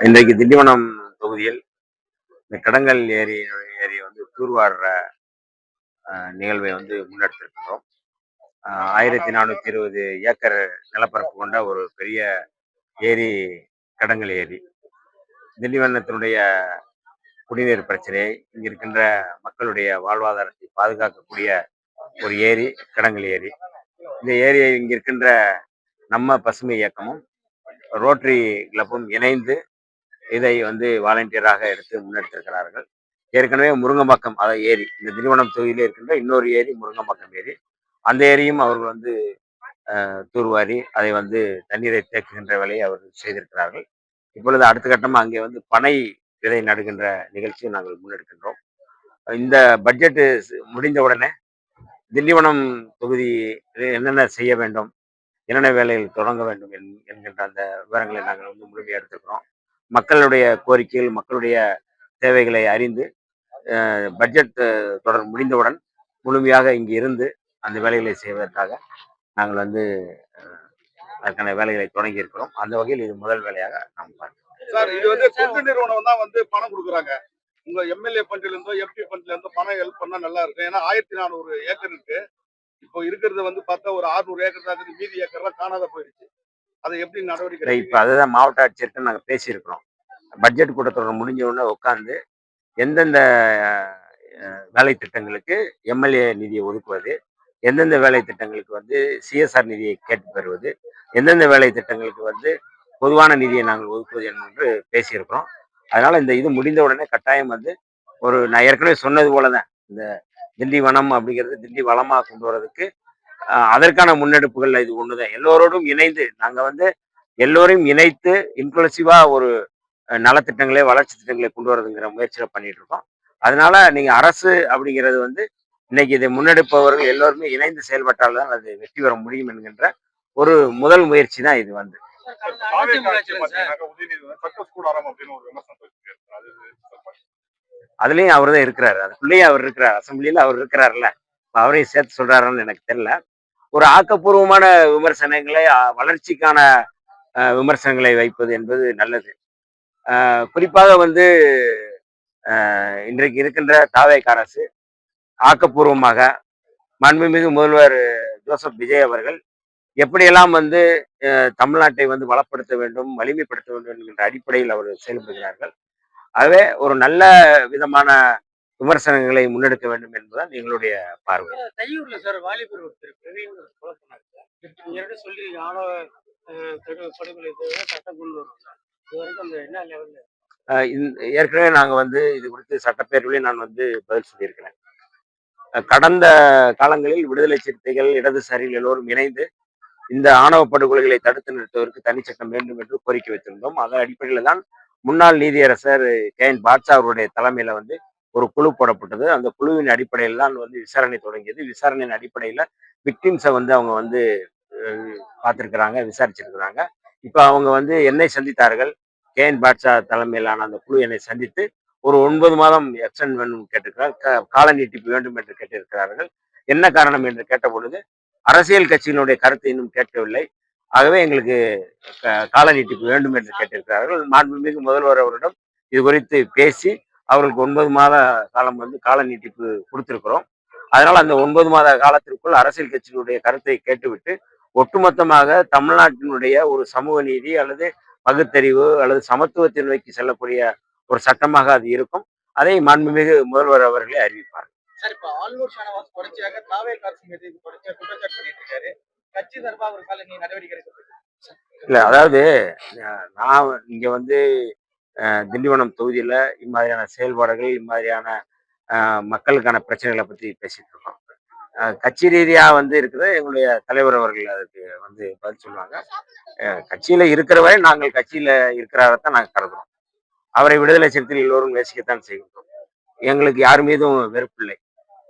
இன்றைக்கு திண்டிவனம் தொகுதியில் இந்த கடங்கல் ஏரியை வந்து தூர்வாடுற நிகழ்வை வந்து முன்னெடுத்திருக்கிறோம். 1420 ஏக்கர் நிலப்பரப்பு கொண்ட ஒரு பெரிய ஏரி கடங்கல் ஏரி. திண்டிவனத்தினுடைய குடிநீர் பிரச்சனையை இங்க இருக்கின்ற மக்களுடைய வாழ்வாதாரத்தை பாதுகாக்கக்கூடிய ஒரு ஏரி கடங்கல் ஏரி. இந்த ஏரியை இங்க இருக்கின்ற நம்ம பசுமை இயக்கமும் ரோட்டரி கிளப்பும் இணைந்து இதை வந்து வாலண்டியராக எடுத்து முன்னெடுத்திருக்கிறார்கள். ஏற்கனவே முருங்கம்பாக்கம் அதை ஏரி, இந்த திண்டிவனம் தொகுதியிலே இருக்கின்ற இன்னொரு ஏரி முருங்கம்பாக்கம் ஏரி. அந்த ஏரியும் அவர்கள் வந்து தூர்வாரி அதை வந்து தண்ணீரை தேக்குகின்ற வேலையை அவர்கள் செய்திருக்கிறார்கள். இப்பொழுது அடுத்த கட்டமா அங்கே வந்து பனை விதை நடுகின்ற நிகழ்ச்சியை நாங்கள் முன்னெடுக்கின்றோம். இந்த பட்ஜெட் முடிந்த உடனே திண்டிவனம் தொகுதி என்னென்ன செய்ய வேண்டும், என்னென்ன வேலைகள் தொடங்க வேண்டும் என்கின்ற அந்த விவரங்களை நாங்கள் வந்து முழுமையாக எடுத்துக்கிறோம். மக்களுடைய கோரிக்கைகள், மக்களுடைய தேவைகளை அறிந்து பட்ஜெட் தொடர் முடிந்தவுடன் முழுமையாக இங்கு இருந்து அந்த வேலைகளை செய்வதற்காக நாங்கள் வந்து அதற்கான வேலைகளை தொடங்கி இருக்கிறோம். அந்த வகையில் இது முதல் வேலையாக நாம் பார்க்கிறோம். சார், இது வந்து தொண்டு நிறுவனம் தான் வந்து பணம் கொடுக்குறாங்க. உங்க எம்எல்ஏ ஃபண்ட்ல இருந்தோ எம்பி ஃபண்ட்ல இருந்தோ பணம் ஹெல்ப் பண்ணா நல்லா இருக்கும். ஏன்னா 1400 ஏக்கர் இருக்கு. இப்போ இருக்கிறது வந்து பார்த்தா ஒரு 600 ஏக்கர் தான் இருக்குது. மீதி ஏக்கர்லாம் காணாத போயிடுச்சு. அதை எப்படி நடவடிக்கை? இப்போ அதுதான் மாவட்ட ஆட்சியர்கிட்ட நாங்கள் பேசியிருக்கிறோம். பட்ஜெட் கூட்டத்தொடர் முடிஞ்ச உடனே உட்காந்து எந்தெந்த வேலை திட்டங்களுக்கு எம்எல்ஏ நிதியை ஒதுக்குவது, எந்தெந்த வேலை திட்டங்களுக்கு வந்து சிஎஸ்ஆர் நிதியை கேட்டு பெறுவது, எந்தெந்த வேலை திட்டங்களுக்கு வந்து பொதுவான நிதியை நாங்கள் ஒதுக்குவது என்று பேசியிருக்கிறோம். அதனால இந்த இது முடிந்த உடனே கட்டாயம் வந்து நான் ஏற்கனவே சொன்னது போல தான் இந்த திண்டிவனம் அப்படிங்கிறது திண்டி வளமா கொண்டு வரதுக்கு அதற்கான முன்னெடுப்புகள் இது ஒண்ணுதான். எல்லோரோடும் இணைந்து நாங்க வந்து எல்லோரையும் இணைத்து இன்க்ளூசிவா ஒரு நலத்திட்டங்களே வளர்ச்சி திட்டங்களை கொண்டு வரதுங்கிற முயற்சியில பண்ணிட்டு இருக்கோம். அதனால நீங்க அரசு அப்படிங்கிறது வந்து இன்னைக்கு இதை முன்னெடுப்பவர்கள் எல்லோருமே இணைந்து செயல்பட்டால்தான் அது வெற்றி பெற முடியும் என்கின்ற ஒரு முதல் முயற்சி தான் இது வந்து. அதுலயும் அவர் தான் இருக்கிறாரு, அதுக்குள்ளேயே அவர் இருக்கிறார், அசம்பிளியில அவர் இருக்கிறாருல்ல, அவரையும் சேர்த்து சொல்றாருன்னு எனக்கு தெரியல. ஒரு ஆக்கப்பூர்வமான விமர்சனங்களை வளர்ச்சிக்கான விமர்சனங்களை வைப்பது என்பது நல்லது. குறிப்பாக வந்து இன்றைக்கு இருக்கின்ற தாவேக அரசு ஆக்கப்பூர்வமாக மாண்புமிகு முதல்வர் ஜோசப் விஜய் அவர்கள் எப்படியெல்லாம் வந்து தமிழ்நாட்டை வந்து வளப்படுத்த வேண்டும், வலிமைப்படுத்த வேண்டும் என்கின்ற அடிப்படையில் அவர் செயல்படுகிறார்கள். ஆகவே ஒரு நல்ல விதமான விமர்சனங்களை முன்னெடுக்க வேண்டும் என்பதுதான் எங்களுடைய பார்வை. தையூர்ல சார் வாலிபர் ஒருத்தர் பிரவீன் கொலை பண்ணாங்க. சொல்லி ஆணவ படுகொலை சட்டம் கொண்டு வரும். இது வரைக்கும் அந்த என்ன லெவல்ல ஏற்கனவே நாங்கள் வந்து இது குறித்து சட்டப்பேரவையிலே நான் வந்து பதில் சொல்லியிருக்கிறேன். கடந்த காலங்களில் விடுதலை சிறுத்தைகள், இடதுசாரிகள் எல்லோரும் இணைந்து இந்த ஆணவ படுகொலைகளை தடுத்து நிறுத்துவதற்கு தனிச்சட்டம் வேண்டும் என்று கோரிக்கை வைத்திருந்தோம். அதன் அடிப்படையில் தான் முன்னாள் நீதியரசர் KN பாட்ஷா அவருடைய தலைமையில வந்து ஒரு குழு போடப்பட்டது. அந்த குழுவின் அடிப்படையில் தான் வந்து விசாரணை தொடங்கியது. விசாரணையின் அடிப்படையில விக்டிம்ஸை வந்து அவங்க வந்து பார்த்துருக்குறாங்க, விசாரிச்சிருக்கிறாங்க. இப்போ அவங்க வந்து என்னை சந்தித்தார்கள். KN பாட்ஷா தலைமையிலான அந்த குழு என்னை சந்தித்து ஒரு 9 மாதம் எக்ஸ்டெண்ட் வேண்டும் கேட்டிருக்கிறார், கால நீட்டிப்பு வேண்டும் என்று கேட்டிருக்கிறார்கள். என்ன காரணம் என்று கேட்ட பொழுது அரசியல் கட்சியினுடைய கருத்தை இன்னும் கேட்கவில்லை, ஆகவே எங்களுக்கு கால நீட்டிப்பு வேண்டும் என்று கேட்டிருக்கிறார்கள். மாண்புமிகு முதல்வர் அவரிடம் இது குறித்து பேசி அவர்களுக்கு 9 மாத காலம் வந்து கால நீட்டிப்பு கொடுத்திருக்கிறோம். அதனால அந்த 9 மாத காலத்திற்குள் அரசியல் கட்சியினுடைய கருத்தை கேட்டுவிட்டு ஒட்டுமொத்தமாக தமிழ்நாட்டினுடைய ஒரு சமூக நீதி அல்லது பகுத்தறிவு அல்லது சமத்துவத்தை நோக்கி செல்லக்கூடிய ஒரு சட்டமாக அது இருக்கும். அதை மாண்புமிகு முதல்வர் அவர்களே அறிவிப்பார். சார், இப்ப ஆளுநர் ஷானவாஸ் தொடர்ச்சியாக தாவேக அரசு மீது குற்றச்சாட்டு பண்ணிட்டு இருக்காரு. கட்சி சார்பா ஒரு கால நீ நடவடிக்கை எடுக்க இல்ல, அதாவது நான் இங்க வந்து திண்டிவனம் தொகுதியில இம்மாதிரியான செயல்பாடுகள், இம்மாதிரியான மக்களுக்கான பிரச்சனைகளை பத்தி பேசிட்டு இருக்கோம். கட்சி ரீதியா வந்து இருக்கிற எங்களுடைய தலைவர் அவர்கள் அதுக்கு வந்து பதில் சொல்லுவாங்க. கட்சியில இருக்கிறவரை நாங்கள் கட்சியில இருக்கிறாரத்தான் நாங்கள் கருதுறோம். அவரை விடுதலை சிறுத்தைகள் எல்லோரும் நேசிக்கத்தான் செய்கின்றோம். எங்களுக்கு யார் மீதும் வெறுப்பில்லை.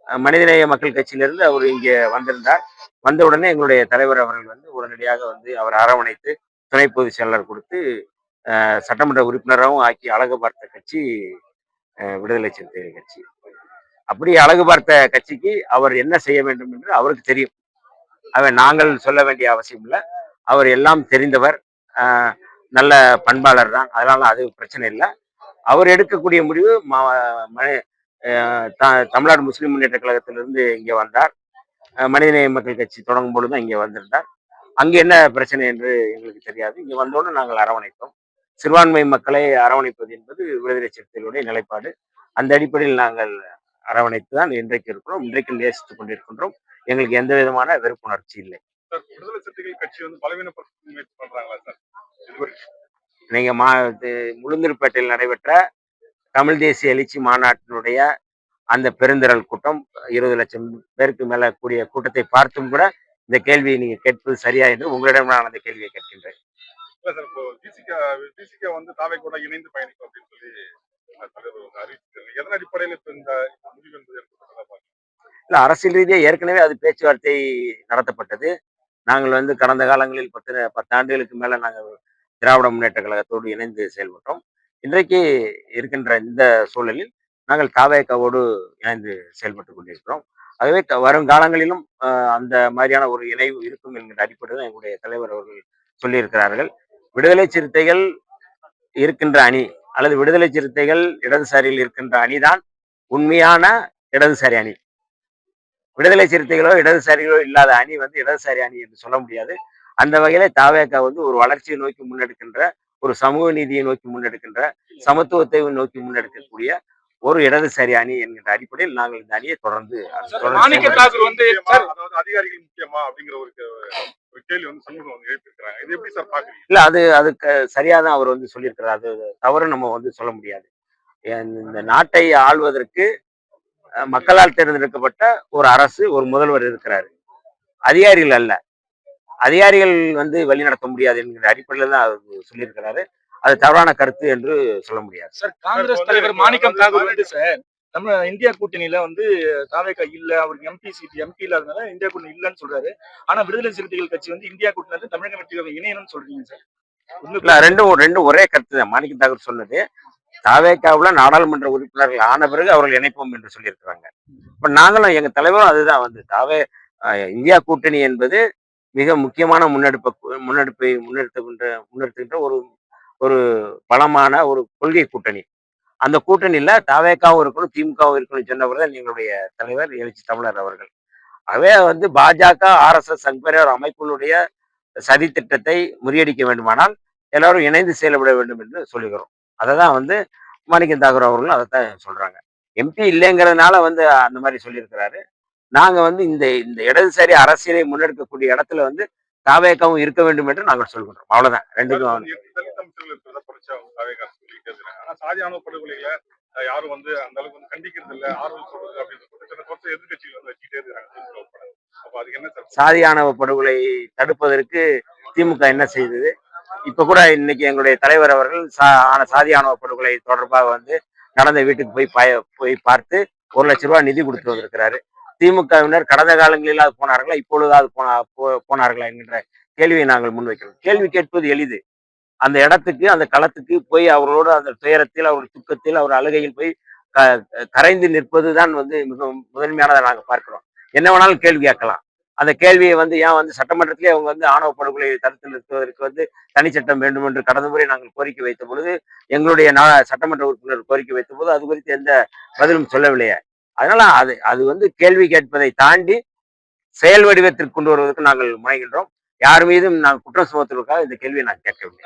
மனிதநேய மக்கள் கட்சியிலிருந்து அவர் இங்கே வந்திருந்தார். வந்தவுடனே எங்களுடைய தலைவர் அவர்கள் வந்து உடனடியாக வந்து அவர் அரவணைத்து துணை பொதுச் செயலாளர் கொடுத்து சட்டமன்ற உறுப்பினராகவும் ஆக்கி அழகு பார்த்த கட்சி விடுதலை சிறுத்தைகள் கட்சி. அப்படி அழகு பார்த்த கட்சிக்கு அவர் என்ன செய்ய வேண்டும் என்று அவருக்கு தெரியும். நாங்கள் சொல்ல வேண்டிய அவசியம் இல்லை. அவர் எல்லாம் தெரிந்தவர். நல்ல பண்பாளர் தான், அதனால அது பிரச்சனை இல்லை. அவர் எடுக்கக்கூடிய முடிவு தமிழ்நாடு முஸ்லிம் முன்னேற்ற கழகத்திலிருந்து இங்கே வந்தார். மனிதநேய மக்கள் கட்சி தொடங்கும் பொழுது தான் இங்கே வந்திருந்தார். அங்கே என்ன பிரச்சனை என்று எங்களுக்கு தெரியாது. இங்கே வந்தோன்னு நாங்கள் அரவணைத்தோம். சிறுபான்மை மக்களை அரவணைப்பது என்பது விடுதலை சிறுத்தைகளுடைய நிலைப்பாடு. அந்த அடிப்படையில் நாங்கள் அரவணைத்து தான் இன்றைக்கு இருக்கிறோம். இன்றைக்கு நேசித்துக் கொண்டிருக்கின்றோம். எங்களுக்கு எந்த விதமான வெறுப்புணர்ச்சி இல்லை. சார், விடுதலை சிறுத்தைகள் கட்சி வந்து பலவீனப்படுத்த முயற்சி பண்றாங்களா சார்? நீங்க முழுந்திருப்பேட்டையில் நடைபெற்ற தமிழ் தேசிய எழுச்சி மாநாட்டினுடைய அந்த பெருந்திரள் கூட்டம் 20 லட்சம் பேருக்கு மேல கூடிய கூட்டத்தை பார்த்தும் கூட இந்த கேள்வியை நீங்க கேட்பது சரியா என்று உங்களிடம் நான் அந்த கேள்வியை கேட்கின்றேன். இல்ல சார், இப்போ விசிக வந்து தாவை கூட இணைந்து பயணிக்கும் அப்படின்னு சொல்லி தலைவர் வந்து அறிவிச்சிருக்காங்க. எதன் அடிப்படையில் இப்ப இந்த முடிவு என்பது எடுக்கப்பட்டதா? இல்ல, அரசியல் ரீதியா ஏற்கனவே அது பேச்சுவார்த்தை நடத்தப்பட்டது. நாங்கள் வந்து கடந்த காலங்களில் 10 ஆண்டுகளுக்கு மேல நாங்கள் திராவிட முன்னேற்ற கழகத்தோடு இணைந்து செயல்பட்டோம். இன்றைக்கு இருக்கின்ற இந்த சூழலில் நாங்கள் தாவேகாவோடு இணைந்து செயல்பட்டுக் கொண்டிருக்கிறோம். ஆகவே வருங்காலங்களிலும் அந்த மாதிரியான ஒரு இணைவு இருக்கும் என்கிற அடிப்படையில் எங்களுடைய தலைவர் அவர்கள் சொல்லியிருக்கிறார்கள். விடுதலை சிறுத்தைகள் இருக்கின்ற அணி அல்லது விடுதலை சிறுத்தைகள் இடதுசாரியில் இருக்கின்ற அணிதான் உண்மையான இடதுசாரி அணி. விடுதலை சிறுத்தைகளோ இடதுசாரிகளோ இல்லாத அணி வந்து இடதுசாரி அணி என்று சொல்ல முடியாது. அந்த வகையில தாவேகா வந்து ஒரு வளர்ச்சியை நோக்கி முன்னெடுக்கின்ற, ஒரு சமூக நீதியை நோக்கி முன்னெடுக்கின்ற, சமத்துவத்தை நோக்கி முன்னெடுக்கக்கூடிய ஒரு இடதுசாரி அணி என்கின்ற அடிப்படையில் நாங்கள் இந்த அணியை தொடர்ந்து அதாவது அதிகாரிகள் முக்கியமா அப்படிங்கிற ஒரு கேள்வி வந்து சமூகம் வந்து எழுப்பியிருக்கிறாங்க. இது எப்படி சார் பாக்குறீங்க? இல்ல, அதுக்கு சரியாதான் அவர் வந்து சொல்லியிருக்கிறார். அது தவறு நம்ம வந்து சொல்ல முடியாது. இந்த நாட்டை ஆள்வதற்கு மக்களால் தேர்ந்தெடுக்கப்பட்ட ஒரு அரசு, ஒரு முதல்வர் இருக்கிறாரு. அதிகாரிகள் அல்ல. அதிகாரிகள் வந்து வழிநடத்த முடியாது என்கிற அடிப்படையில் தான் அவர் சொல்லியிருக்கிறாரு. அது தவறான கருத்து என்று சொல்ல முடியாது. சார், காங்கிரஸ் தலைவர் மாணிக்கம் தாகூர் வந்து சார் நம்ம இந்தியா கூட்டணியில வந்து தாவேகா இல்ல, அவருக்கு எம்பி இல்லாதனால இந்தியா கூட்டணி இல்லன்னு சொல்றாரு. ஆனா விடுதலை சிறுத்தைகள் கட்சி வந்து இந்தியா கூட்டணியில தமிழக வெற்றியாக இணையணும்னு சொல்றீங்க சார். இல்ல, ரெண்டும் ஒரே கருத்து தான். மாணிக்கம் தாகூர் சொன்னது தாவேகாவுல நாடாளுமன்ற உறுப்பினர்கள் ஆன பிறகு அவர்கள் இணைப்போம் என்று சொல்லியிருக்கிறாங்க. இப்ப நாங்களும் எங்க தலைவரும் அதுதான் வந்து இந்தியா கூட்டணி என்பது மிக முக்கியமான முன்னெடுத்துகின்ற ஒரு ஒரு பலமான ஒரு கொள்கை கூட்டணி. அந்த கூட்டணியில தாவேகாவும் இருக்கணும், திமுகவும் இருக்கணும் சொன்னவர் தான் எங்களுடைய தலைவர் எழுச்சி தமிழர் அவர்கள். ஆகவே வந்து பாஜக, RSS சங்பரிவார் அமைப்புகளுடைய சதி திட்டத்தை முறியடிக்க வேண்டுமானால் எல்லாரும் இணைந்து செயல்பட வேண்டும் என்று சொல்லுகிறோம். அதை தான் வந்து மாணிக்கம் தாகூர் அவர்களும் அதைத்தான் சொல்றாங்க. MP இல்லைங்கிறதுனால வந்து அந்த மாதிரி சொல்லியிருக்கிறாரு. நாங்க வந்து இந்த இந்த இடதுசாரி அரசியலை முன்னெடுக்கக்கூடிய இடத்துல வந்து தாவேகாவும் இருக்க வேண்டும் என்று நாங்கள் சொல்கின்றோம். அவ்வளவுதான். ரெண்டுக்கும் தலித் அமைச்சர்கள் இருக்கிறத குறைச்சு அவங்க தாவேகா சொல்லிட்டே இருக்காங்க. ஆனா சாதி ஆணவ படுகொலைகளை யாரும் வந்து அந்த அளவுக்கு வந்து கண்டிக்கிறது இல்ல, ஆர்வம் சொல்றது அப்படின்னு சில பொறுத்த எதிர்கட்சிகள் வந்து வச்சுட்டே இருக்காங்க. அப்ப அதுக்கு என்ன சார்? சாதி ஆணவ படுகொலை தடுப்பதற்கு திமுக என்ன செய்தது? இப்ப கூட இன்னைக்கு எங்களுடைய தலைவர் அவர்கள் சாதி ஆணவ படுகொலை தொடர்பாக வந்து நடந்த வீட்டுக்கு போய் பார்த்து 1 லட்சம் ரூபாய் நிதி கொடுத்து வந்திருக்கிறாரு. திமுகவினர் கடந்த காலங்களில் அது போனார்களா, இப்பொழுதாவது போனார்களா என்கின்ற கேள்வியை நாங்கள் முன்வைக்கிறோம். கேள்வி கேட்பது எளிது. அந்த இடத்துக்கு, அந்த களத்துக்கு போய் அவர்களோடு அந்த துயரத்தில், அவர் துக்கத்தில், அவர் அழுகையில் போய் கரைந்து நிற்பதுதான் வந்து மிக முதன்மையானதை நாங்கள் பார்க்கிறோம். என்ன வேணாலும் கேள்வி கேட்கலாம். அந்த கேள்வியை வந்து ஏன் வந்து சட்டமன்றத்திலே அவங்க வந்து ஆணவ படுகொலையை தடுத்து நிறுத்துவதற்கு வந்து தனிச்சட்டம் வேண்டும் என்று கடந்த முறை நாங்கள் கோரிக்கை வைத்த பொழுது, எங்களுடைய சட்டமன்ற உறுப்பினர் கோரிக்கை வைத்த போது அது குறித்து எந்த பதிலும் சொல்லவில்லையே. அதனால அது வந்து கேள்வி கேட்பதை தாண்டி செயல் வடிவத்திற்கு கொண்டு வருவதற்கு நாங்கள் முனைகின்றோம். யார் மீதும் நாங்கள் குற்றம் சுமத்துவதற்காக இந்த கேள்வியை நான் கேட்கவில்லை.